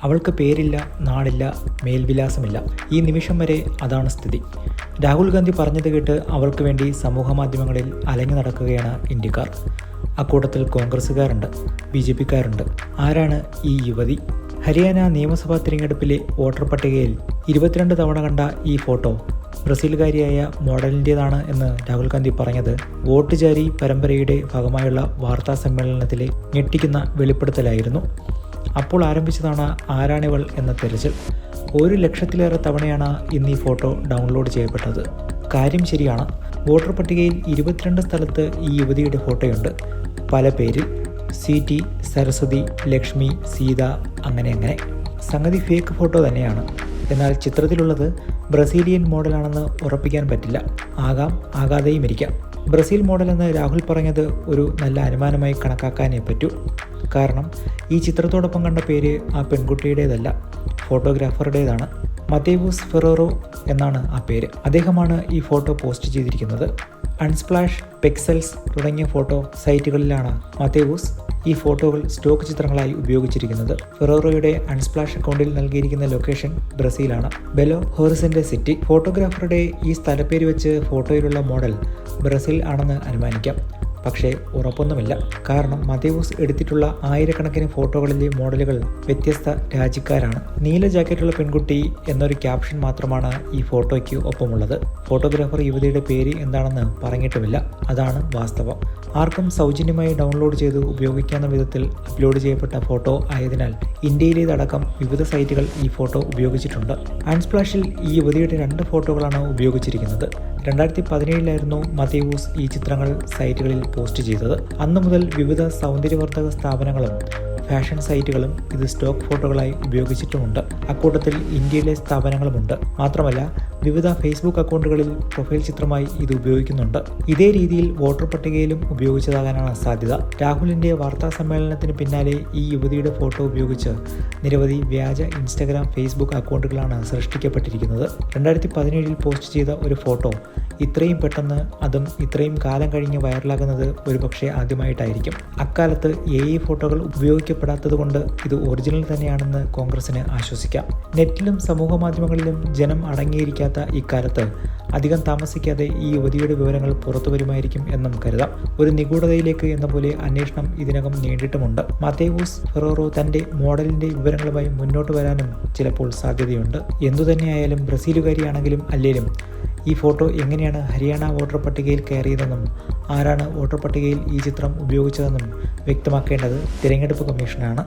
അവൾക്ക് പേരില്ല, നാടില്ല, മേൽവിലാസമില്ല. ഈ നിമിഷം വരെ അതാണ് സ്ഥിതി. രാഹുൽ ഗാന്ധി പറഞ്ഞത് കേട്ട് അവൾക്ക് വേണ്ടി സമൂഹമാധ്യമങ്ങളിൽ അലഞ്ഞു നടക്കുകയാണ് ഇന്ത്യക്കാർ. അക്കൂട്ടത്തിൽ കോൺഗ്രസ്സുകാരുണ്ട്, BJPക്കാരുണ്ട്. ആരാണ് ഈ യുവതി? ഹരിയാന നിയമസഭാ തിരഞ്ഞെടുപ്പിലെ വോട്ടർ പട്ടികയിൽ 22 തവണ കണ്ട ഈ ഫോട്ടോ ബ്രസീലുകാരിയായ മോഡലിൻ്റേതാണ് എന്ന് രാഹുൽ ഗാന്ധി പറഞ്ഞത് വോട്ട് ജാരി പരമ്പരയുടെ ഭാഗമായുള്ള വാർത്താ സമ്മേളനത്തിലെ ഞെട്ടിക്കുന്ന വെളിപ്പെടുത്തലായിരുന്നു. അപ്പോൾ ആരംഭിച്ചതാണ് ആരാണിവൾ എന്ന തെരച്ചിൽ. 1 ലക്ഷത്തിലേറെ തവണയാണ് ഇന്ന് ഈ ഫോട്ടോ ഡൗൺലോഡ് ചെയ്യപ്പെട്ടത്. കാര്യം ശരിയാണ്. വോട്ടർ പട്ടികയിൽ 22 സ്ഥലത്ത് ഈ യുവതിയുടെ ഫോട്ടോയുണ്ട്. പല പേരിൽ: CT, സരസ്വതി, ലക്ഷ്മി, സീത, അങ്ങനെ. സംഗതി ഫേക്ക് ഫോട്ടോ തന്നെയാണ്. എന്നാൽ ചിത്രത്തിലുള്ളത് ബ്രസീലിയൻ മോഡലാണെന്ന് ഉറപ്പിക്കാൻ പറ്റില്ല. ആകാതെയും ഇരിക്കാം. ബ്രസീൽ മോഡലെന്ന് രാഹുൽ പറഞ്ഞത് ഒരു നല്ല അനുമാനമായി കണക്കാക്കാനേ പറ്റൂ. കാരണം ഈ ചിത്രത്തോടൊപ്പം കണ്ട പേര് ആ പെൺകുട്ടിയുടേതല്ല, ഫോട്ടോഗ്രാഫറുടേതാണ്. മത്തേവൂസ് ഫെറേറോ എന്നാണ് ആ പേര്. അദ്ദേഹമാണ് ഈ ഫോട്ടോ പോസ്റ്റ് ചെയ്തിരിക്കുന്നത്. അൺസ്പ്ലാഷ്, പെക്സൽസ് തുടങ്ങിയ ഫോട്ടോ സൈറ്റുകളിലാണ് മത്തേവൂസ് ഈ ഫോട്ടോകൾ സ്റ്റോക്ക് ചിത്രങ്ങളായി ഉപയോഗിച്ചിരിക്കുന്നത്. ഫെറേറോയുടെ അൺസ്പ്ലാഷ് അക്കൗണ്ടിൽ നൽകിയിരിക്കുന്ന ലൊക്കേഷൻ ബ്രസീലാണ്, ബെലോ ഹൊറിസൻ്റെ സിറ്റി. ഫോട്ടോഗ്രാഫറുടെ ഈ സ്ഥലപ്പേര് വെച്ച് ഫോട്ടോയിലുള്ള മോഡൽ ബ്രസീൽ ആണെന്ന് അനുമാനിക്കാം. പക്ഷേ ഉറപ്പൊന്നുമില്ല. കാരണം മത്തേവൂസ് എടുത്തിട്ടുള്ള ആയിരക്കണക്കിന് ഫോട്ടോകളിലെ മോഡലുകൾ വ്യത്യസ്ത രാജ്യക്കാരാണ്. നീല ജാക്കറ്റുള്ള പെൺകുട്ടി എന്നൊരു ക്യാപ്ഷൻ മാത്രമാണ് ഈ ഫോട്ടോയ്ക്ക് ഒപ്പമുള്ളത്. ഫോട്ടോഗ്രാഫർ യുവതിയുടെ പേര് എന്താണെന്ന് പറഞ്ഞിട്ടുമില്ല. അതാണ് വാസ്തവം. ആർക്കും സൗജന്യമായി ഡൗൺലോഡ് ചെയ്ത് ഉപയോഗിക്കാവുന്ന വിധത്തിൽ അപ്ലോഡ് ചെയ്യപ്പെട്ട ഫോട്ടോ ആയതിനാൽ ഇന്ത്യയിലേതടക്കം വിവിധ സൈറ്റുകൾ ഈ ഫോട്ടോ ഉപയോഗിച്ചിട്ടുണ്ട്. അൺസ്പ്ലാഷിൽ ഈ യുവതിയുടെ 2 ഫോട്ടോകളാണ് ഉപയോഗിച്ചിരിക്കുന്നത്. 2017 മത്തേവൂസ് ഈ ചിത്രങ്ങൾ സൈറ്റുകളിൽ പോസ്റ്റ് ചെയ്തത്. അന്നു മുതൽ വിവിധ സൗന്ദര്യവർദ്ധക സ്ഥാപനങ്ങളും ഫാഷൻ സൈറ്റുകളും ഇത് സ്റ്റോക്ക് ഫോട്ടോകളായി ഉപയോഗിച്ചിട്ടുമുണ്ട്. അക്കൂട്ടത്തിൽ ഇന്ത്യയിലെ സ്ഥാപനങ്ങളുമുണ്ട്. മാത്രമല്ല വിവിധ ഫേസ്ബുക്ക് അക്കൗണ്ടുകളിൽ പ്രൊഫൈൽ ചിത്രമായി ഇത് ഉപയോഗിക്കുന്നുണ്ട്. ഇതേ രീതിയിൽ വോട്ടർ പട്ടികയിലും ഉപയോഗിച്ചതാകാനാണ് സാധ്യത. രാഹുലിൻ്റെ വാർത്താ സമ്മേളനത്തിന് പിന്നാലെ ഈ യുവതിയുടെ ഫോട്ടോ ഉപയോഗിച്ച് നിരവധി വ്യാജ ഇൻസ്റ്റഗ്രാം, ഫേസ്ബുക്ക് അക്കൗണ്ടുകളാണ് സൃഷ്ടിക്കപ്പെട്ടിരിക്കുന്നത്. 2017 പോസ്റ്റ് ചെയ്ത ഒരു ഫോട്ടോ ഇത്രയും പെട്ടെന്ന്, അതും ഇത്രയും കാലം കഴിഞ്ഞ് വൈറലാകുന്നത് ഒരുപക്ഷെ ആദ്യമായിട്ടായിരിക്കും. അക്കാലത്ത് AI ഫോട്ടോകൾ ഉപയോഗിക്കപ്പെടാത്തതുകൊണ്ട് ഇത് ഒറിജിനൽ തന്നെയാണെന്ന് കോൺഗ്രസിന് ആശ്വസിക്കാം. നെറ്റിലും സമൂഹ മാധ്യമങ്ങളിലും ജനം അടങ്ങിയിരിക്കാത്ത ഇക്കാലത്ത് അധികം താമസിക്കാതെ ഈ യുവതിയുടെ വിവരങ്ങൾ പുറത്തു വരുമായിരിക്കും എന്നും കരുതാം. ഒരു നിഗൂഢതയിലേക്ക് എന്ന പോലെ അന്വേഷണം ഇതിനകം നീണ്ടിട്ടുമുണ്ട്. മത്തേവൂസ് ഫെറേറോ തൻ്റെ മോഡലിൻ്റെ വിവരങ്ങളുമായി മുന്നോട്ട് വരാനും ചിലപ്പോൾ സാധ്യതയുണ്ട്. എന്തുതന്നെയായാലും ബ്രസീലുകാരിയാണെങ്കിലും അല്ലേലും ഈ ഫോട്ടോ എങ്ങനെയാണ് ഹരിയാന വോട്ടർ പട്ടികയിൽ കയറിയതെന്നും ആരാണ് വോട്ടർ പട്ടികയിൽ ഈ ചിത്രം ഉപയോഗിച്ചതെന്നും വ്യക്തമാക്കേണ്ടത് തിരഞ്ഞെടുപ്പ് കമ്മീഷനാണ്.